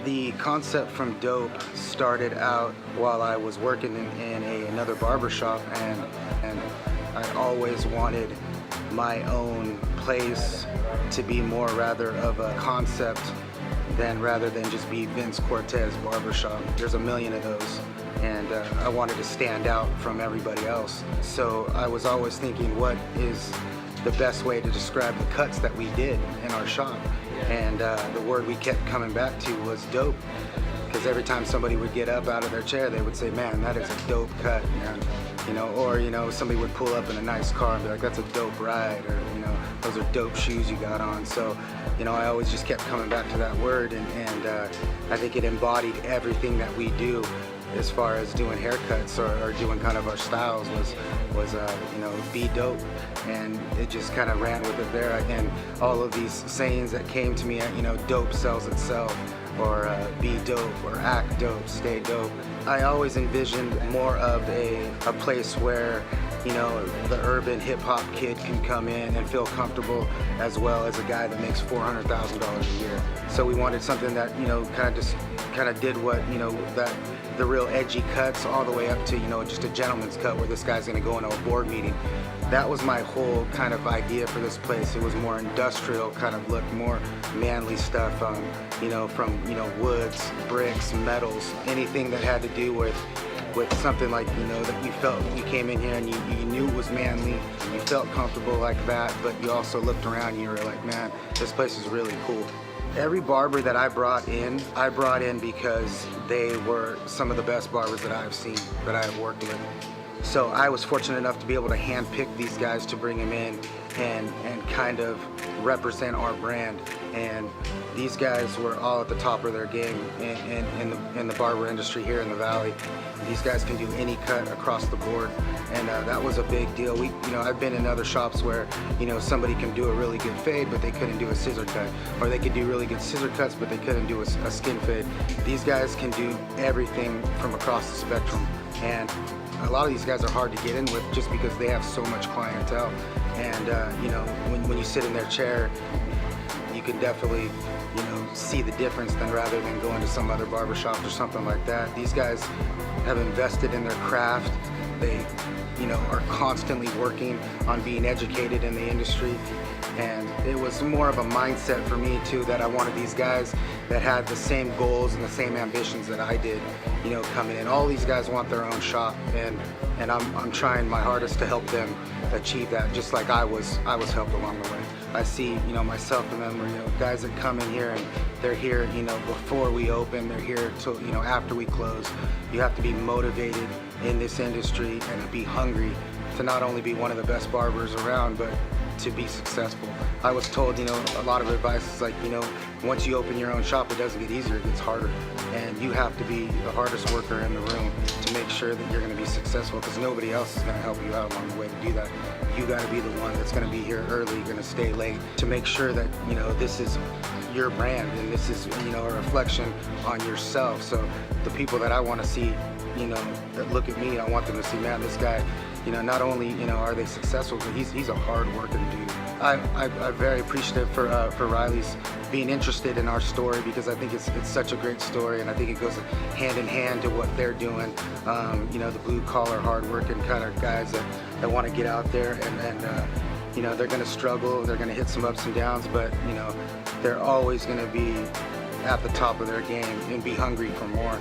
The concept from dope started out while I was working in another barber shop, and I always wanted my own place to be more rather of a concept rather than just be Vince Cortez barbershop. There's a million of those, and I wanted to stand out from everybody else. So I was always thinking, what is the best way to describe the cuts that we did in our shop? And the word we kept coming back to was dope, because every time somebody would get up out of their chair, they would say, man, that is a dope cut, man. Or somebody would pull up in a nice car and be like, that's a dope ride, or those are dope shoes you got on. So I always just kept coming back to that word, and I think it embodied everything that we do as far as doing haircuts or doing kind of our styles was be dope, and it just kind of ran with it there. And all of these sayings that came to me, dope sells itself, or be dope, or act dope, stay dope. I always envisioned more of a place where the urban hip-hop kid can come in and feel comfortable, as well as a guy that makes $400,000 a year. So we wanted something that kind of did what that the real edgy cuts, all the way up to just a gentleman's cut where this guy's gonna go into a board meeting. That was my whole kind of idea for this place. It was more industrial kind of look, more manly stuff, from woods, bricks, metals, anything that had to do with something like that you felt you came in here and you knew it was manly, you felt comfortable like that, but you also looked around and you were like, man, this place is really cool. Every barber that I brought in because they were some of the best barbers that I've seen, that I've worked with. So I was fortunate enough to be able to handpick these guys to bring them in and kind of represent our brand. And these guys were all at the top of their game in the barber industry here in the Valley. These guys can do any cut across the board, and that was a big deal. I've been in other shops where somebody can do a really good fade, but they couldn't do a scissor cut, or they could do really good scissor cuts, but they couldn't do a skin fade. These guys can do everything from across the spectrum, and a lot of these guys are hard to get in with just because they have so much clientele. And when you sit in their chair, you can definitely see the difference rather than going to some other barbershop or something like that. These guys have invested in their craft. They are constantly working on being educated in the industry. And it was more of a mindset for me too, that I wanted these guys that had the same goals and the same ambitions that I did, coming in. All these guys want their own shop, and I'm trying my hardest to help them achieve that, just like I was helped along the way. I see, myself and them, guys that come in here and they're here, before we open, they're here till, after we close. You have to be motivated in this industry and be hungry to not only be one of the best barbers around, but to be successful. I was told, a lot of advice is like, once you open your own shop, it doesn't get easier, it gets harder. And you have to be the hardest worker in the room to make sure that you're gonna be successful, because nobody else is gonna help you out along the way to do that. You gotta be the one that's gonna be here early, gonna stay late, to make sure that, this is your brand, and this is, a reflection on yourself. So the people that I wanna see, that look at me, I want them to see, man, this guy, not only, are they successful, but he's a hard-working dude. I'm very appreciative for Riley's being interested in our story, because I think it's such a great story, and I think it goes hand in hand to what they're doing. The blue-collar, hard-working kind of guys that want to get out there, and they're going to struggle, they're going to hit some ups and downs, but they're always going to be at the top of their game and be hungry for more.